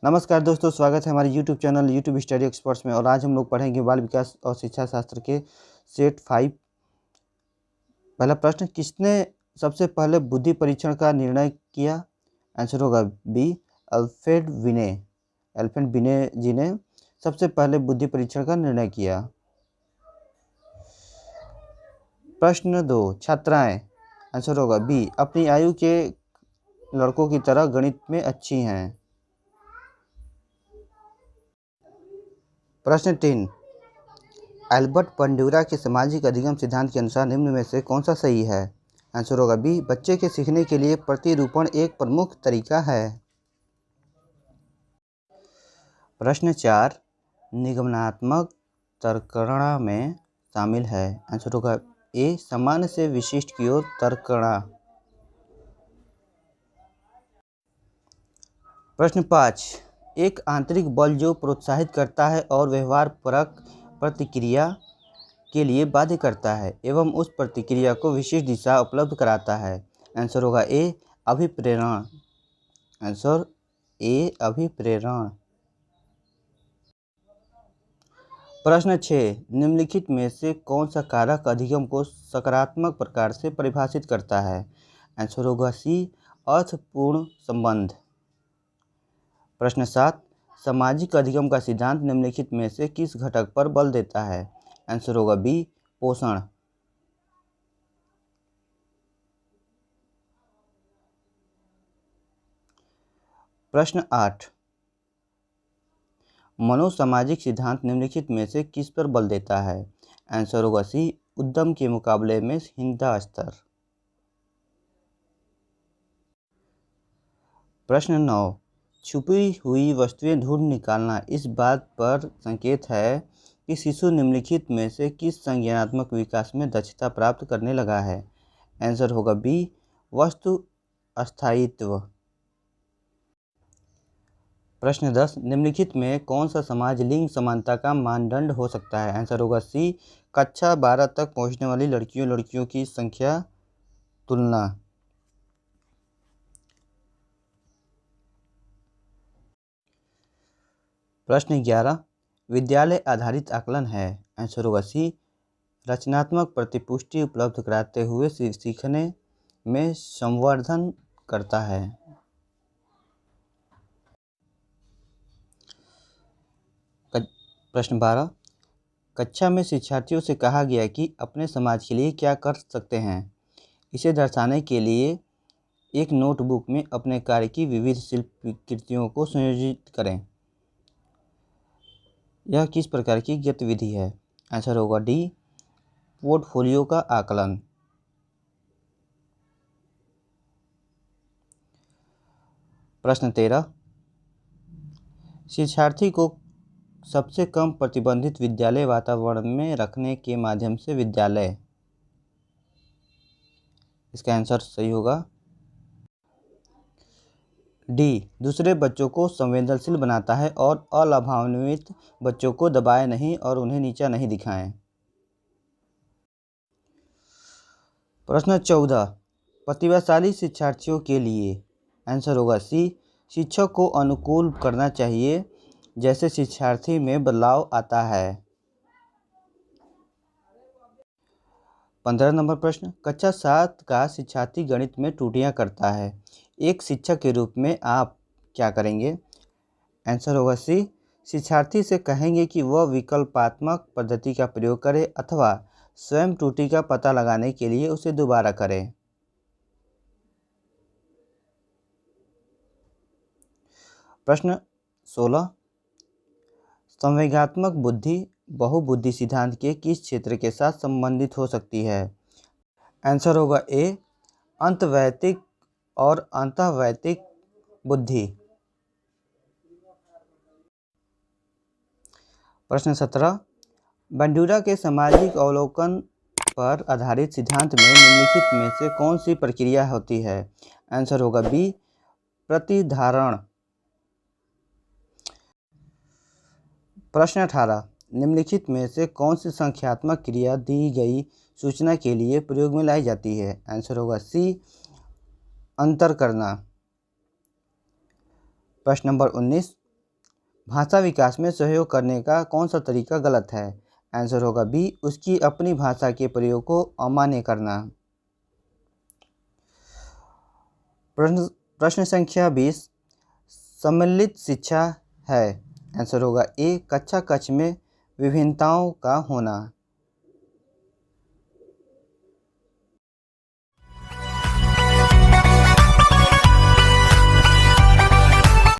नमस्कार दोस्तों, स्वागत है हमारे YouTube channel YouTube study experts में। और आज हम लोग पढ़ेंगे बाल विकास और शिक्षा शास्त्र के सेट 5। पहला प्रश्न, किसने सबसे पहले बुद्धि परीक्षण का निर्णय किया? आंसर होगा बी, अल्फ्रेड बिने। अल्फ्रेड बिने जी ने सबसे पहले बुद्धि परीक्षण का निर्णय किया। प्रश्न 2, छात्राएं, आंसर होगा बी, अपनी आयु के लड़कों की तरह गणित में अच्छी हैं। प्रश्न 3, एल्बर्ट बंडूरा के सामाजिक अधिगम सिद्धांत के अनुसार निम्न में से कौन सा सही है? आंसर होगा बी, बच्चे के सीखने के लिए प्रतिरूपण एक प्रमुख तरीका है। प्रश्न 4, निगमनात्मक तर्कणा में शामिल है। आंसर होगा ए, सामान्य से विशिष्ट की ओर तर्कणा। प्रश्न 5, एक आंतरिक बल जो प्रोत्साहित करता है और व्यवहार परक प्रतिक्रिया के लिए बाध्य करता है एवं उस प्रतिक्रिया को विशेष दिशा उपलब्ध कराता है। आंसर होगा ए, अभिप्रेरण। Answer A, अभिप्रेरण। प्रश्न 6, निम्नलिखित में से कौन सा कारक अधिगम को सकारात्मक प्रकार से परिभाषित करता है? आंसर होगा सी, अर्थपूर्ण संबंध। प्रश्न 7, सामाजिक अधिगम का सिद्धांत निम्नलिखित में से किस घटक पर बल देता है? आंसर होगा बी, पोषण। प्रश्न 8, मनोसामाजिक सिद्धांत निम्नलिखित में से किस पर बल देता है? आंसर होगा सी, उद्यम के मुकाबले में हीनता स्तर। प्रश्न 9, छुपी हुई वस्तुएं ढूंढ निकालना इस बात पर संकेत है कि शिशु निम्नलिखित में से किस संज्ञानात्मक विकास में दक्षता प्राप्त करने लगा है? आंसर होगा बी, वस्तु अस्थायित्व। प्रश्न 10, निम्नलिखित में कौन सा समाज लिंग समानता का मानदंड हो सकता है? आंसर होगा सी, कक्षा 12 तक पहुंचने वाली लड़कियों की संख्या तुलना। प्रश्न 11, विद्यालय आधारित आकलन है। आंसर होगा सी, रचनात्मक प्रतिपुष्टि उपलब्ध कराते हुए सीखने में संवर्धन करता है। प्रश्न 12, कक्षा में शिक्षार्थियों से कहा गया कि अपने समाज के लिए क्या कर सकते हैं। इसे दर्शाने के लिए एक नोटबुक में अपने कार्य की विविध शिल्पकृतियों को संयोजित करें। यह किस प्रकार की गतिविधि है? आंसर होगा डी, पोर्टफोलियो का आकलन। प्रश्न 13, शिक्षार्थी को सबसे कम प्रतिबंधित विद्यालय वातावरण में रखने के माध्यम से विद्यालय। इसका आंसर सही होगा डी, दूसरे बच्चों को संवेदनशील बनाता है और अलाभान्वित बच्चों को दबाए नहीं और उन्हें नीचा नहीं दिखाएं। प्रश्न 14, प्रतिभाशाली शिक्षार्थियों के लिए। आंसर होगा सी, शिक्षक को अनुकूल करना चाहिए जैसे शिक्षार्थी में बदलाव आता है। 15 नंबर प्रश्न, कक्षा 7 का शिक्षार्थी गणित में त्रुटियां करता है। एक शिक्षक के रूप में आप क्या करेंगे? आंसर होगा सी, शिक्षार्थी से कहेंगे कि वह विकल्पात्मक पद्धति का प्रयोग करे अथवा स्वयं त्रुटि का पता लगाने के लिए उसे दोबारा करें। प्रश्न 16, संवेगात्मक बुद्धि बहुबुद्धि सिद्धांत के किस क्षेत्र के साथ संबंधित हो सकती है? आंसर होगा ए, अंतर्वैयक्तिक और अंतःवैयक्तिक बुद्धि। प्रश्न 17, बंडूरा के सामाजिक अवलोकन पर आधारित सिद्धांत में निम्नलिखित में से कौन सी प्रक्रिया होती है? आंसर होगा बी, प्रतिधारण। प्रश्न 18, निम्नलिखित में से कौन सी संख्यात्मक क्रिया दी गई सूचना के लिए प्रयोग में लाई जाती है? आंसर होगा सी, अंतर करना। प्रश्न नंबर 19, भाषा विकास में सहयोग करने का कौन सा तरीका गलत है? आंसर होगा बी, उसकी अपनी भाषा के प्रयोग को अमान्य करना। प्रश्न संख्या 20, सम्मिलित शिक्षा है? आंसर होगा ए, कक्षा कक्ष में विभिन्नताओं का होना।